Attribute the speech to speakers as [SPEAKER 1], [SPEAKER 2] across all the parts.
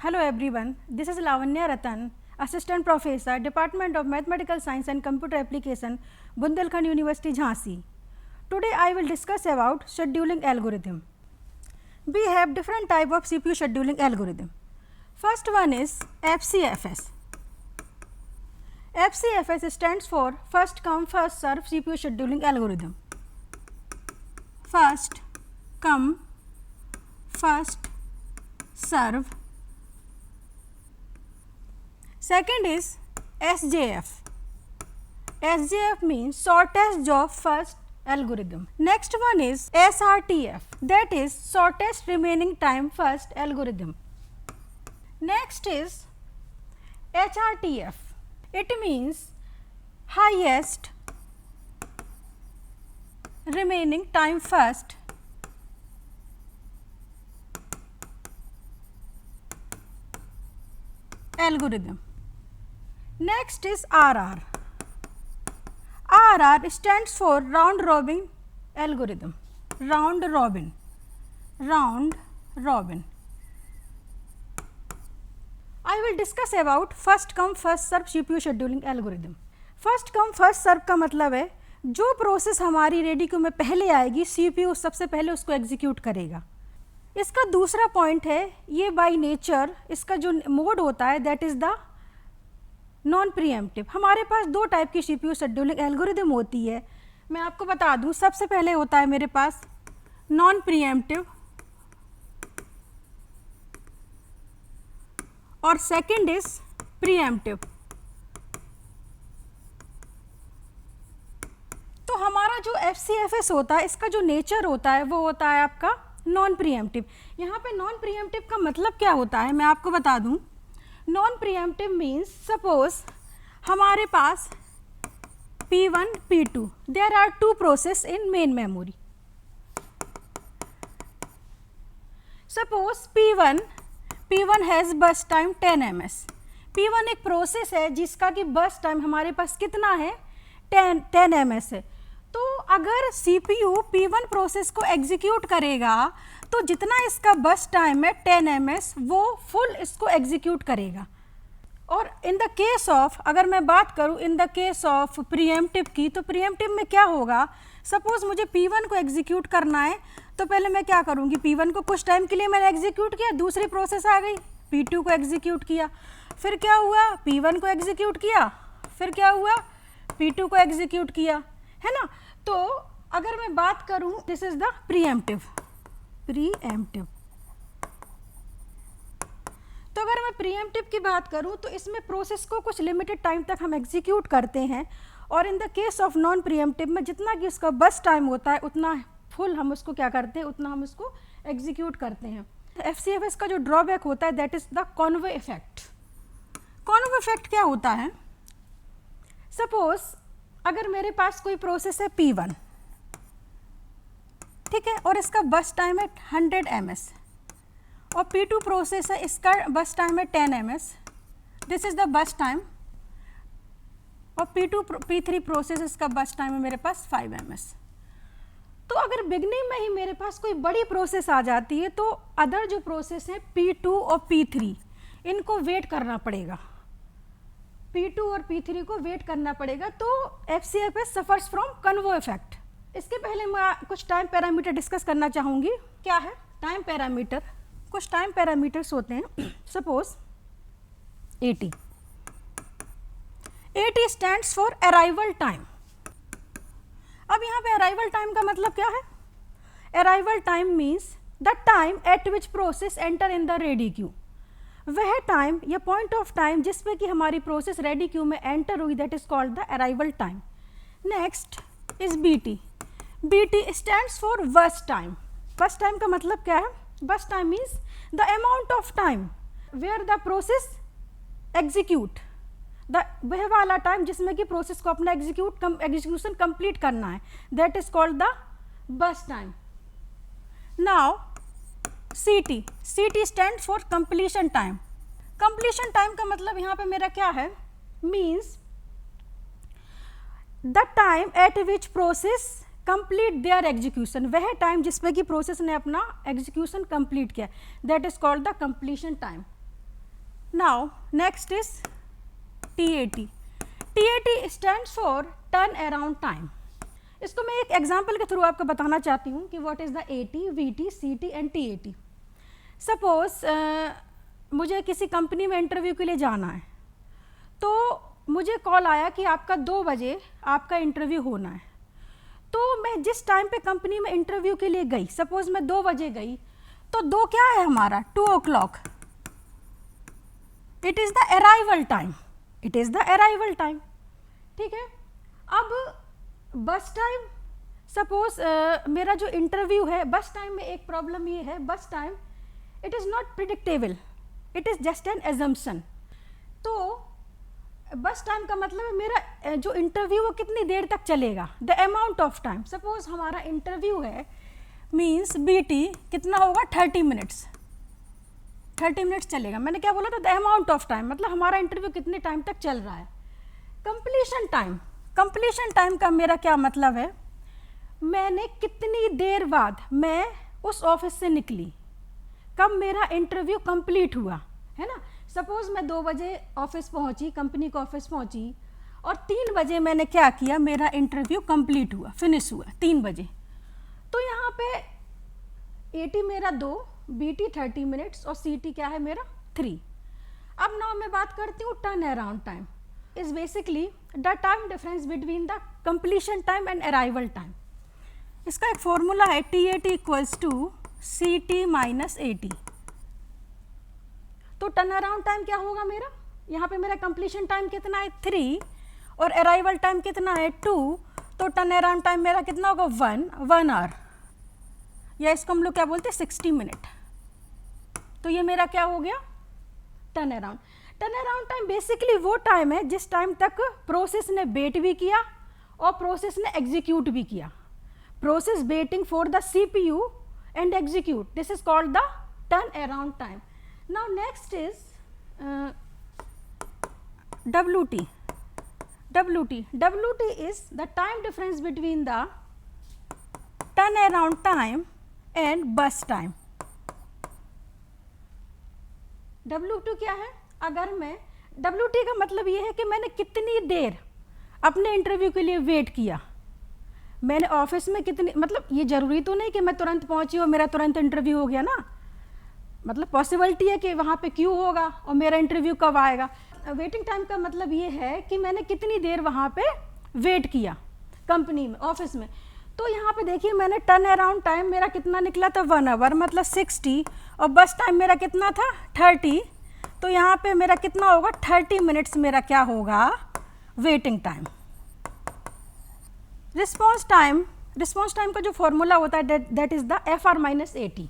[SPEAKER 1] Hello everyone, this is Lavanya Ratan, Assistant Professor, Department of Mathematical Science and Computer Application, Bundelkhand University, Jhansi. Today I will discuss about scheduling algorithm. We have different type of CPU scheduling algorithm. First one is FCFS. FCFS stands for first come first serve CPU scheduling algorithm. First come first serve. Second is SJF. SJF means shortest job first algorithm. Next one is SRTF, that is shortest remaining time first algorithm. Next is HRTF, it means highest remaining time first algorithm. Next is RR. RR stands for round robin algorithm. Round robin. Round robin. I will discuss about first come first serve CPU scheduling algorithm. First come first serve का मतलब है जो process हमारी ready queue में पहले आएगी CPU सबसे पहले उसको एग्जीक्यूट करेगा. इसका दूसरा पॉइंट है ये बाय नेचर इसका जो मोड होता है that is the non pre-emptive. हमारे पास दो टाइप की CPU शेड्यूलिंग एल्गोरिदम होती है. मैं आपको बता दूं, सबसे पहले होता है मेरे पास नॉन प्रीएम्प्टिव और सेकंड इज प्रीएम्प्टिव. तो हमारा जो FCFS होता है इसका जो नेचर होता है वो होता है आपका नॉन प्रीएम्प्टिव. यहाँ पे नॉन प्रीएम्प्टिव का मतलब क्या होता है मैं आपको बता दूं. नॉन प्रीएम्प्टिव मीन्स सपोज हमारे पास P1 P2 there are two process in main memory. Suppose P1 has burst time 10 ms. P1 एक प्रोसेस है जिसका कि बस टाइम हमारे पास कितना है 10 ms है. तो अगर CPU P1 प्रोसेस को एग्जीक्यूट करेगा तो जितना इसका बस टाइम है 10 ms वो फुल इसको एग्जीक्यूट करेगा. और इन द केस ऑफ अगर मैं बात करूं in the case of pre-emptive की, तो प्रीएम्प्टिव में क्या होगा. सपोज मुझे P1 को एग्जीक्यूट करना है तो पहले मैं क्या करूंगी, P1 को कुछ टाइम के लिए मैंने एग्जीक्यूट किया, दूसरी प्रोसेस आ गई P2 को एग्जीक्यूट किया, फिर क्या हुआ P1 को एग्जीक्यूट किया, फिर क्या हुआ P2 को एग्जीक्यूट किया, है ना. तो अगर मैं बात करूं दिस इज द प्रीएम्प्टिव. तो अगर मैं प्रीएम्प्टिव की बात करूं तो इसमें प्रोसेस को कुछ लिमिटेड टाइम तक हम एग्जीक्यूट करते हैं और in the case of non pre-emptive में जितना कि उसका बस टाइम होता है उतना फुल हम उसको क्या करते हैं, उतना हम उसको एग्जीक्यूट करते हैं. FCFS का जो ड्रॉबैक होता है that is the Conway effect. Conway effect क्या होता है. सपोज अगर मेरे पास कोई प्रोसेस है P1, ठीक है, और इसका बस टाइम है 100 ms और P2 प्रोसेस है इसका बस टाइम है 10 ms. This is the bus time. और P3 प्रोसेस इसका बस टाइम है मेरे पास 5 ms. तो अगर बिगनिंग में ही मेरे पास कोई बड़ी प्रोसेस आ जाती है तो अदर जो प्रोसेस है P2 और P3 इनको वेट करना पड़ेगा. P2 और P3 को वेट करना पड़ेगा. तो FCFS suffers from convo effect. इसके पहले मैं कुछ टाइम पैरामीटर डिस्कस करना चाहूँगी. क्या है टाइम पैरामीटर. कुछ टाइम पैरामीटर्स होते हैं. Suppose 80 stands for arrival time. अब यहाँ पे अराइवल टाइम का मतलब क्या है. Arrival time means the time eight which process enter in the ready queue. वह टाइम या पॉइंट ऑफ टाइम जिसमें कि हमारी प्रोसेस रेडी क्यू में एंटर हुई that is called the arrival time. Next is BT. BT stands for बस time. बस time का मतलब क्या है. Burst time means the amount of time where the process execute. वह वाला टाइम जिसमें कि प्रोसेस को अपना एग्जीक्यूशन कंप्लीट करना है that is called the bus time. Now CT stand for completion time. Completion time का मतलब यहाँ पे मेरा क्या है, means the time eight which process complete their execution. वह टाइम जिसमें कि प्रोसेस ने अपना एग्जीक्यूशन कंप्लीट किया that is called the completion time. Now next is TAT. TAT stands for turn around time. इसको मैं एक एग्जाम्पल के थ्रू आपको बताना चाहती हूँ कि what is the AT, VT, CT and TAT. Suppose मुझे किसी कंपनी में इंटरव्यू के लिए जाना है, तो मुझे कॉल आया कि आपका 2 बजे आपका इंटरव्यू होना है. तो मैं जिस टाइम पे कंपनी में इंटरव्यू के लिए गई, सपोज मैं 2 बजे गई, तो 2 क्या है हमारा 2 o'clock. It is the arrival time. It is the arrival time. ठीक है. अब बस टाइम, सपोज मेरा जो इंटरव्यू है, बस टाइम में एक प्रॉब्लम ये है, burst time it is not predictable, it is just an assumption. तो बस टाइम का मतलब है मेरा जो इंटरव्यू वो कितनी देर तक चलेगा, the amount of time. Suppose हमारा इंटरव्यू है मीन्स BT कितना होगा 30 मिनट्स. 30 मिनट्स चलेगा. मैंने क्या बोला था, द अमाउंट ऑफ टाइम, मतलब हमारा इंटरव्यू कितने टाइम तक चल रहा है. Completion time. कंप्लीशन टाइम का मेरा क्या मतलब है, मैंने कितनी देर बाद मैं उस ऑफिस से निकली, कब मेरा इंटरव्यू कंप्लीट हुआ, है ना. सपोज मैं 2 बजे ऑफिस पहुंची, कंपनी को ऑफिस पहुंची, और 3 बजे मैंने क्या किया, मेरा इंटरव्यू कंप्लीट हुआ, फिनिश हुआ 3 बजे. तो यहाँ पे AT मेरा 2, BT 30 मिनट्स और CT क्या है मेरा 3. अब नाउ मैं बात करती हूँ turn around time. Is basically the time difference between the completion time and arrival time. इसका एक फॉर्मूला है TAT equals to CT minus AT. तो टर्न अराउंड टाइम क्या होगा मेरा, यहाँ पे मेरा कंप्लीशन टाइम कितना है 3 और अराइवल टाइम कितना है 2. तो टर्न अराउंड टाइम मेरा कितना होगा 1 आवर, या इसको हम लोग क्या बोलते हैं 60 मिनट. तो ये मेरा क्या हो गया turn around. Turn around time basically वो टाइम है जिस टाइम तक प्रोसेस ने वेट भी किया और प्रोसेस ने एग्जीक्यूट भी किया. Process waiting for the CPU and execute, this is called the turn around time. Now next is WT. WT is the time difference between the turnaround time and bus time. W2 क्या है, अगर मैं WT का मतलब ये है कि मैंने कितनी देर अपने इंटरव्यू के लिए वेट किया, मैंने ऑफिस में कितनी, मतलब ये ज़रूरी तो नहीं कि मैं तुरंत पहुंची और मेरा तुरंत इंटरव्यू हो गया ना, मतलब पॉसिबिलिटी है कि वहाँ पे क्यों होगा और मेरा इंटरव्यू कब आएगा. वेटिंग टाइम का मतलब ये है कि मैंने कितनी देर वहाँ पे वेट किया कंपनी में, ऑफिस में. तो यहाँ पे देखिए मैंने टर्न अराउंड टाइम मेरा कितना निकला था 1 आवर, मतलब 60, और बस टाइम मेरा कितना था 30. तो यहाँ पे मेरा कितना होगा 30 मिनट्स मेरा क्या होगा वेटिंग टाइम. रिस्पॉन्स टाइम का जो फॉर्मूला होता है that is the FR minus AT.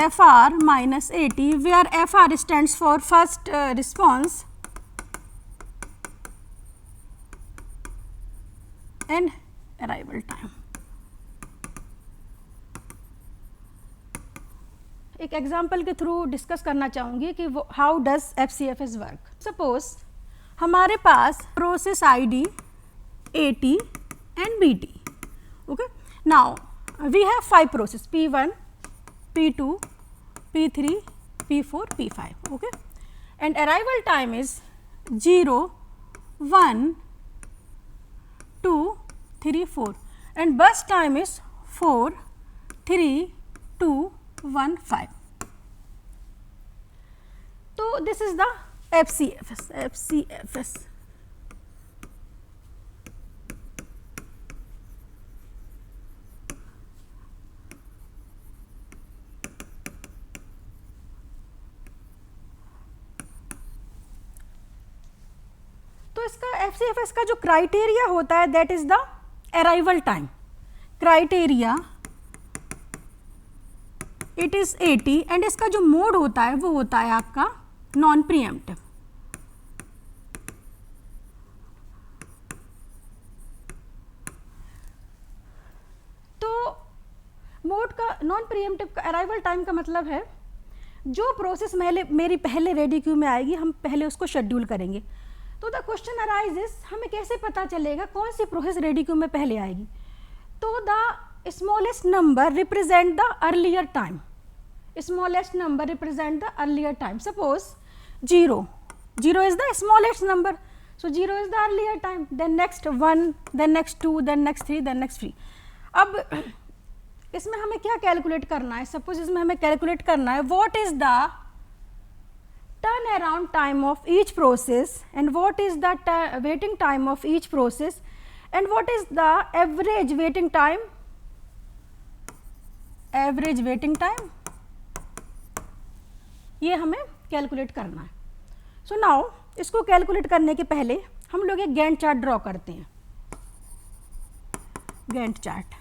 [SPEAKER 1] FR minus AT, where FR stands for first response and arrival time. एक एग्जाम्पल के थ्रू डिस्कस करना चाहूँगी कि how does FCFS work. Suppose हमारे पास process ID AT and BT. Okay, now we have 5 process P1, P2, P3, P4, P5. Okay, and arrival time is 0, 1, 2, 3, 4, and bus time is 4, 3, 2, 1, 5. So this is the FCFS. तो इसका FCFS का जो criteria होता है that is the arrival time. Criteria it is 80 and इसका जो mode होता है वो होता है आपका नॉन प्रीएम्प्टिव. तो मोड का नॉन प्रीएम्प्टिव का अराइवल टाइम का मतलब है जो प्रोसेस मेरी पहले रेडी क्यू में आएगी हम पहले उसको शेड्यूल करेंगे. तो द क्वेश्चन अराइजेस, हमें कैसे पता चलेगा कौन सी प्रोसेस रेडी क्यू में पहले आएगी. तो the smallest number represent the earlier time. Smallest number represent the earlier time. Suppose 0. 0 is the smallest number. So 0 is the earlier time. Then next 1, then next 2, then next 3, then next 3. अब इसमें हमें क्या calculate करना है? Suppose इसमें हमें calculate करना है what is the turn around time of each process and what is the waiting time of each process and what is the average waiting time, average waiting time, ये हमें calculate करना है. So now इसको calculate करने के पहले हम लोग एक गैंट चार्ट ड्रॉ करते हैं. Gantt chart.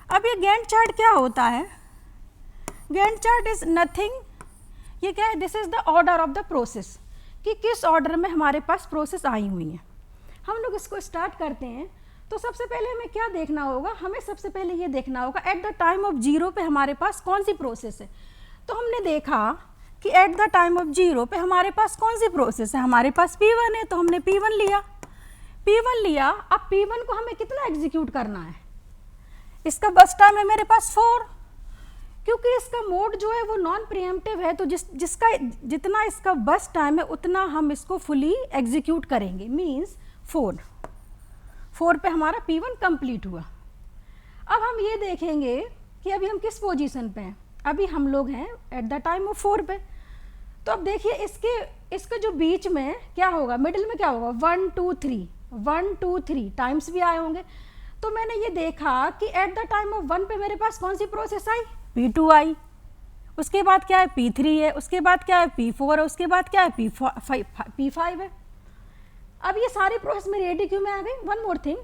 [SPEAKER 1] अब ये गैंट चार्ट क्या होता है? गैंट चार्ट इज नथिंग, ये क्या है? This is the order of the process, कि किस ऑर्डर में हमारे पास प्रोसेस आई हुई हैं. हम लोग इसको स्टार्ट करते हैं. तो सबसे पहले हमें क्या देखना होगा? हमें सबसे पहले ये देखना होगा एट द टाइम ऑफ 0 पे हमारे पास कौन सी प्रोसेस है. तो हमने देखा कि एट द टाइम ऑफ 0 पे हमारे पास कौन सी प्रोसेस है? हमारे पास P1 है, तो हमने P1 लिया. P1 लिया. अब P1 को हमें कितना एग्जीक्यूट करना है? इसका बस टाइम है मेरे पास 4, क्योंकि इसका मोड जो है वो नॉन प्रीएम्प्टिव है. तो जिसका जितना इसका बस टाइम है उतना हम इसको फुली एग्जीक्यूट करेंगे. मीन्स 4 पे हमारा P1 कंप्लीट हुआ. अब हम ये देखेंगे कि अभी हम किस पोजीशन पे हैं. अभी हम लोग हैं एट द टाइम ऑफ 4 पे. तो अब देखिए इसके जो बीच में क्या होगा, मिडिल में क्या होगा? 1 2 3, 1 2 3 टाइम्स भी आए होंगे. तो मैंने ये देखा कि एट द टाइम ऑफ 1 पे मेरे पास कौन सी प्रोसेस आई? P2 आई. उसके बाद क्या है? P3 है. उसके बाद क्या है? P4 है. उसके बाद क्या है? P5 है. अब ये सारी प्रोसेस मेरी रेडी क्यों में आ गई? वन मोर थिंग,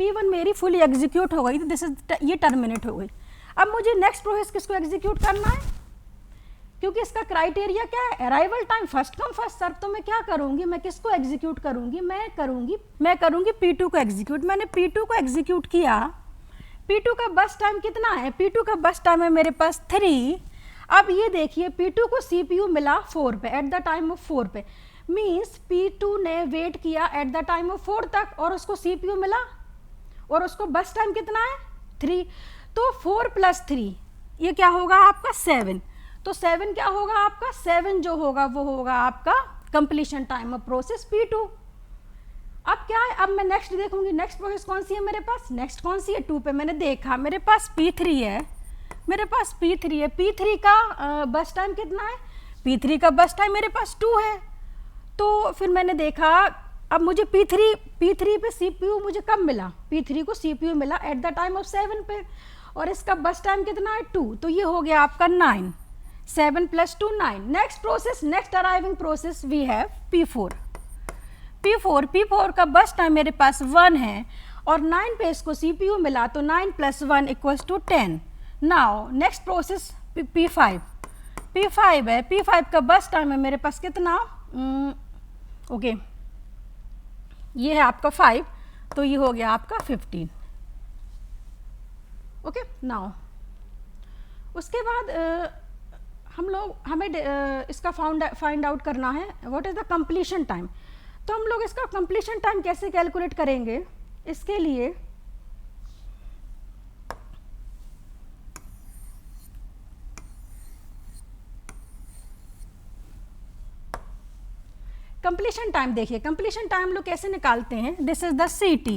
[SPEAKER 1] P1 मेरी फुली एग्जीक्यूट हो गई. तो दिस इज ये टर्मिनेट हो गई. अब मुझे नेक्स्ट प्रोसेस किसको एग्जीक्यूट करना है? क्योंकि इसका क्राइटेरिया क्या है? Arrival time first come first serve. तो मैं क्या करूंगी? मैं किसको एग्जीक्यूट करूंगी? मैं करूंगी P2 को एग्जीक्यूट. मैंने P2 को एग्जीक्यूट किया. P2 का बस टाइम कितना है? P2 का बस टाइम है मेरे पास 3. अब ये देखिए P2 को CPU मिला 4 पे, एट द टाइम ऑफ 4 पे. मीन्स P2 ने वेट किया एट द टाइम ऑफ 4 तक और उसको CPU मिला और उसको बस टाइम कितना है? 3. तो 4 + 3 ये क्या होगा आपका? 7. तो 7 क्या होगा आपका? 7 जो होगा वो होगा आपका completion time of process P2. अब क्या है? अब मैं नेक्स्ट देखूंगी नेक्स्ट प्रोसेस कौन सी है मेरे पास. नेक्स्ट कौन सी है? 2 पे. मैंने देखा मेरे पास P3 है, मेरे पास P3 है. P3 का बस टाइम कितना है? P3 का बस टाइम मेरे पास 2 है. तो फिर मैंने देखा अब मुझे P3 पे CPU मुझे कब मिला? P3 को CPU मिला एट द टाइम ऑफ 7 पे और इसका बस टाइम कितना है? 2. तो ये हो गया आपका 9. 7 + 2 9. Next process, next arriving process we have P4. P4 का बस टाइम मेरे पास 1 है और 9 पे इसको CPU मिला तो 9 + 1 = 10. नाउ नेक्स्ट प्रोसेस P5 है. P5 का बस टाइम है मेरे पास कितना? ओके ये है आपका 5, तो ये हो गया आपका 15. ओके. नाउ उसके बाद हमें इसका फाइंड आउट करना है what is the completion time. तो हम लोग इसका कंप्लीशन टाइम कैसे कैलकुलेट करेंगे? इसके लिए कंप्लीशन टाइम देखिए, कंप्लीशन टाइम लोग कैसे निकालते हैं? This is the CT,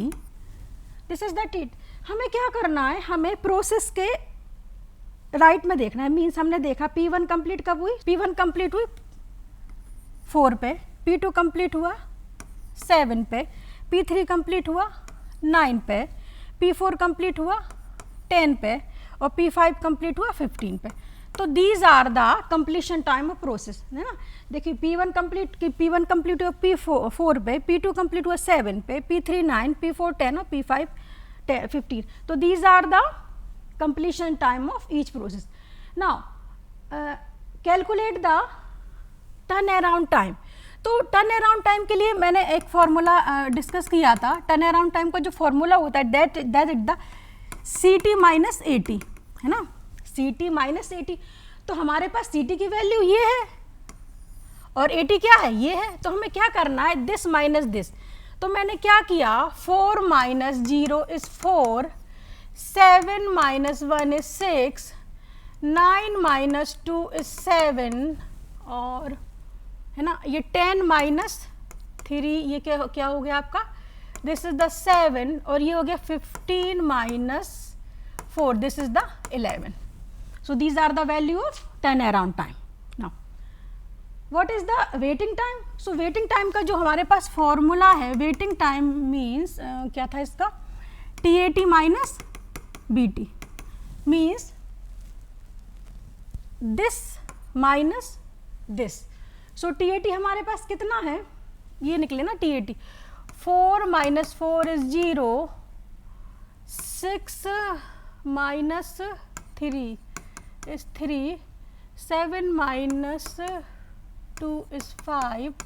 [SPEAKER 1] this is the T. हमें क्या करना है? हमें प्रोसेस के राइट में देखना है. मीन्स हमने देखा P1 कंप्लीट कब हुई? P1 कंप्लीट हुई 4 पे, P2 कंप्लीट हुआ 7 पे, P3 कंप्लीट हुआ 9 पे, P4 कंप्लीट हुआ 10 पे और P5 कंप्लीट हुआ 15 पे. तो these are the completion time of process, है ना. देखिए P1 कंप्लीट हुआ P4 पे, P2 कंप्लीट हुआ 7 पे, P3 9, P4 10 और P5 15. तो these are the completion time of each process. Now calculate the turn around time. तो टर्न अराउंड टाइम के लिए मैंने एक फॉर्मूला डिस्कस किया था. टर्न अराउंड टाइम का जो फॉर्मूला होता है that is the CT - AT, है ना. CT - AT. तो हमारे पास CT की वैल्यू ये है और AT क्या है? ये है. तो हमें क्या करना है? This minus this. तो मैंने क्या किया? 4 - 0 is 4, 7 - 1 is 6, 9 - 2 is 7 और है ना, ये 10 माइनस 3 ये क्या हो गया आपका, दिस इज द 7 और ये हो गया 15 minus 4 this is the 11. So these are the value of turn around time. Now what is the waiting time. So waiting time का जो हमारे पास फॉर्मूला है, वेटिंग टाइम मीन्स क्या था इसका, TAT minus BT means this minus this. So TAT हमारे पास कितना है, ये निकले ना TAT, 4 minus 4 is 0, 6 minus 3 is 3, 7 minus 2 is 5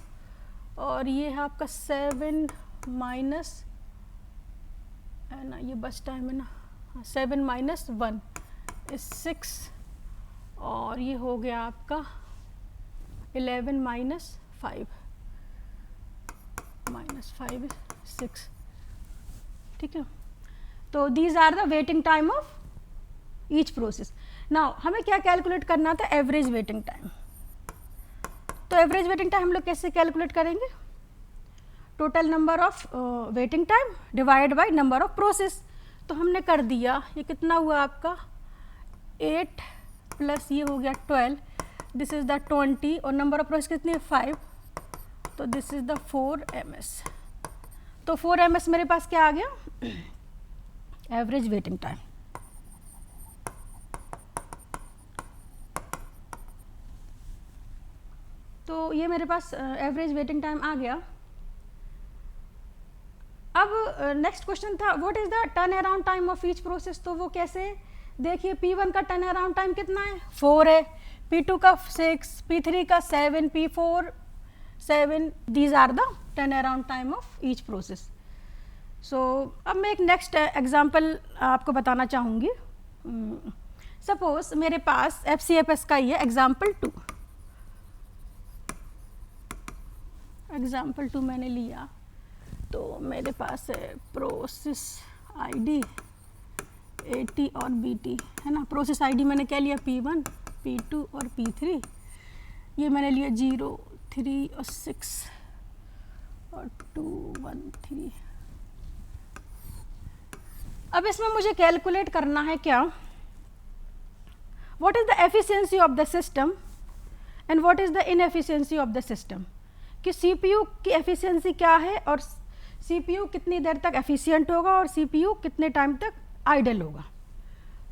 [SPEAKER 1] और ये है आपका 7 माइनस, है ना, ये बस टाइम है ना, 7 माइनस 1 इज 6 और ये हो गया आपका 11 माइनस 5 इज 6. ठीक है, तो these are the waiting time of each process. Now हमें क्या कैलकुलेट करना था, एवरेज वेटिंग टाइम. तो एवरेज वेटिंग टाइम हम लोग कैसे कैलकुलेट करेंगे, total number of waiting time divide by number of process. तो हमने कर दिया, ये कितना हुआ आपका 8 प्लस ये हो गया 12, दिस इज द 20 और नंबर ऑफ प्रोसेस कितनी है 5, तो दिस इज द 4 ms. तो 4 ms मेरे पास क्या आ गया, एवरेज वेटिंग टाइम. तो ये मेरे पास एवरेज वेटिंग टाइम आ गया. अब नेक्स्ट क्वेश्चन था, what is the turn around time of each process. तो वो कैसे, देखिए P1 का टर्न अराउंड टाइम कितना है 4 है, P2 का 6, P3 का 7, P4 7, these are the turn around time of each process. So अब मैं एक नेक्स्ट एग्जांपल आपको बताना चाहूँगी. सपोज मेरे पास FCFS का ही है एग्जांपल 2. एग्जांपल 2 मैंने लिया, तो मेरे पास है प्रोसेस ID AT और BT, है ना. प्रोसेस ID मैंने क्या लिया, P1, P2 और P3. ये मैंने लिया 0, 3 और 6 और 2, 1, 3. अब इसमें मुझे कैलकुलेट करना है क्या, what is the efficiency of the system and what is the inefficiency of the system. कि CPU की एफिशिएंसी क्या है और CPU कितनी देर तक एफिशिएंट होगा और CPU कितने टाइम तक आइडल होगा.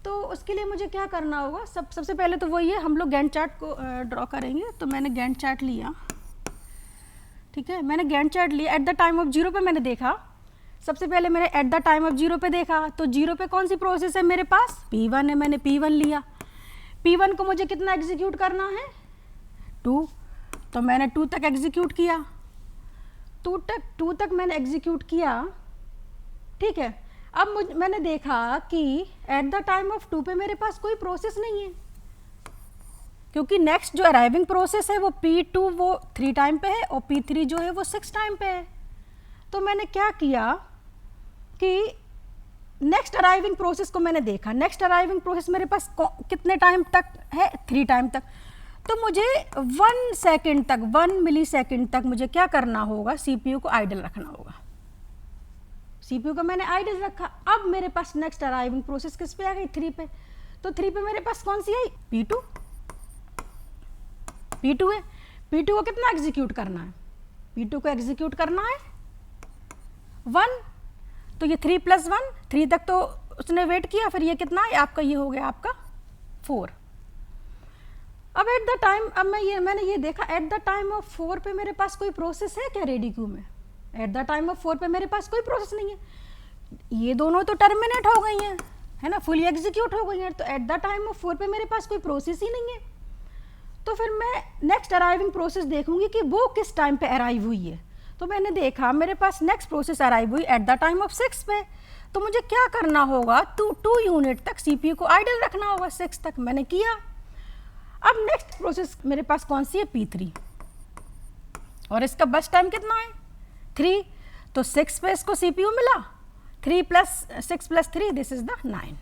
[SPEAKER 1] तो उसके लिए मुझे क्या करना होगा, सबसे पहले तो वही है, हम लोग गैंट चार्ट को ड्रॉ करेंगे. तो मैंने गैंट चार्ट लिया, ठीक है, मैंने गैंट चार्ट लिया. एट द टाइम ऑफ 0 पे मैंने देखा, सबसे पहले मैंने एट द टाइम ऑफ 0 पे देखा. तो 0 पे कौन सी प्रोसेस है मेरे पास, P1 है, मैंने P1 लिया. P1 को मुझे कितना एग्जीक्यूट करना है 2, तो मैंने 2 तक एग्जीक्यूट किया. 2 तक मैंने एग्जीक्यूट किया, ठीक है. अब मैंने देखा कि एट द टाइम ऑफ 2 पे मेरे पास कोई प्रोसेस नहीं है, क्योंकि नेक्स्ट जो अराइविंग प्रोसेस है वो P2 वो 3 टाइम पे है और P3 जो है वो 6 टाइम पे है. तो मैंने क्या किया कि नेक्स्ट अराइविंग प्रोसेस को मैंने देखा. नेक्स्ट अराइविंग प्रोसेस मेरे पास कितने टाइम तक है, 3 टाइम तक. तो मुझे 1 सेकेंड तक, 1 मिली सेकेंड तक मुझे क्या करना होगा, CPU को आइडल रखना होगा. CPU को मैंने आइडल रखा. अब मेरे पास नेक्स्ट अराइविंग प्रोसेस किस पे आ गई, 3 पे. तो 3 पे मेरे पास कौन सी आई, P2 है. P2 को कितना एग्जीक्यूट करना है, P2 को एग्जीक्यूट करना है 1. तो ये 3 + 1, 3 तक तो उसने वेट किया. फिर ये कितना है आपका, ये हो गया आपका 4. अब एट द टाइम, अब मैंने ये देखा एट द टाइम ऑफ 4 पे मेरे पास कोई प्रोसेस है क्या रेडी क्यू में. एट द टाइम ऑफ 4 पे मेरे पास कोई प्रोसेस नहीं है. ये दोनों तो टर्मिनेट हो गई हैं, है ना, फुली एग्जीक्यूट हो गई हैं. तो एट द टाइम ऑफ 4 पे मेरे पास कोई प्रोसेस ही नहीं है. तो फिर मैं नेक्स्ट अराइविंग प्रोसेस देखूंगी कि वो किस टाइम पे अराइव हुई है. तो मैंने देखा मेरे पास नेक्स्ट प्रोसेस अराइव हुई एट द टाइम ऑफ 6 पे. तो मुझे क्या करना होगा, 2 यूनिट तक CPU को आइडल रखना होगा, 6 तक मैंने किया. अब नेक्स्ट प्रोसेस मेरे पास कौन सी है, P3, और इसका बस टाइम कितना है 3. तो 6 पे इसको CPU मिला, 3 + 6 + 3 this is the 9.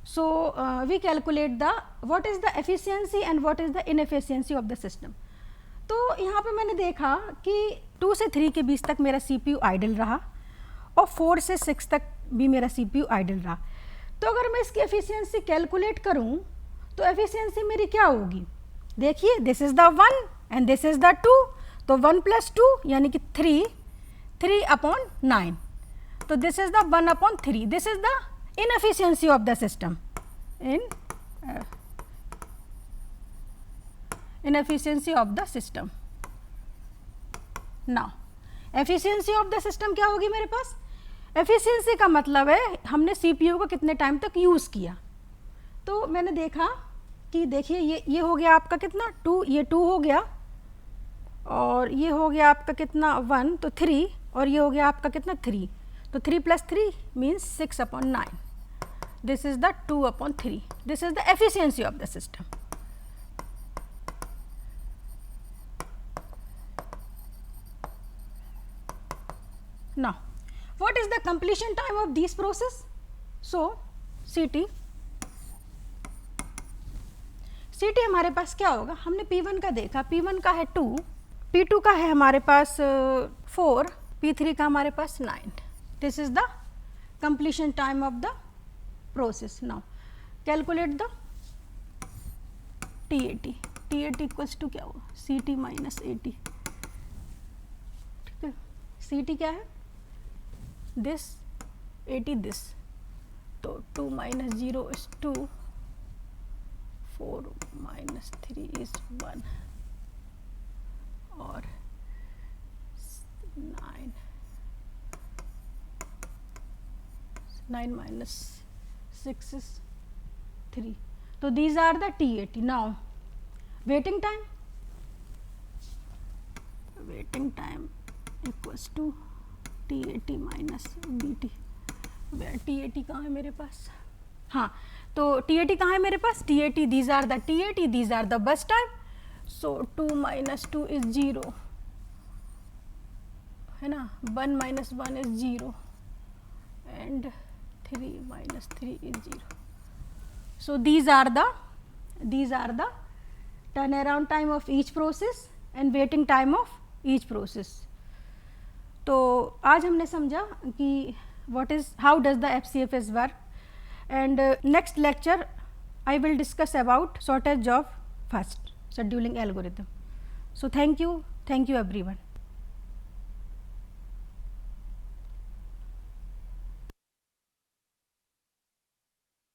[SPEAKER 1] So we calculate the what is the efficiency and what is the inefficiency of the system. तो तो यहाँ पे मैंने देखा कि 2 से 3 के बीच तक मेरा CPU आइडल रहा और 4 से 6 तक भी मेरा CPU आइडल रहा। तो अगर मैं इसकी एफिशिएंसी कैलकुलेट करूँ तो एफिशिएंसी मेरी क्या होगी? देखिए, this is the 1 and this is the 2, तो 1 + 2 यानी कि 3/9, तो this is the 1/3, this is the inefficiency of the system, inefficiency of the system. Now efficiency of the system क्या होगी मेरे पास? एफिशिएंसी का मतलब है हमने CPU को कितने टाइम तक यूज़ किया। तो मैंने देखा कि देखिए ये हो गया आपका कितना 2, ये 2 हो गया, और ये हो गया आपका कितना 1, तो 3, और ये हो गया आपका कितना 3, तो 3 + 3 means 6/9, this is the 2/3, this is the efficiency of the system. Now, what is the completion time of these process? So, CT हमारे पास क्या होगा? हमने P1 का देखा, P1 का है 2, P2 का है हमारे पास 4, P3 का हमारे पास 9. This is the completion time of the process. Now, calculate the TAT. TAT equals to क्या होगा? CT minus AT. ठीक है, CT क्या है? This, AT this. तो 2 - 0 is 2, 4 - 3 is 1, और 9 - 6 is 3. So these are the TAT. Now waiting time equals to TAT minus BT. TAT कहाँ है मेरे पास? हाँ, तो TAT कहाँ है मेरे पास? TAT, these are the TAT, these are the bus time. So 2 - 2 is 0, है ना, 1 - 1 is 0, and 3 - 3 is 0. So these are the turnaround time of each process and waiting time of each process. तो आज हमने समझा कि how does the FCFS work, and next lecture I will discuss about shortage of fast scheduling algorithm. So thank you everyone.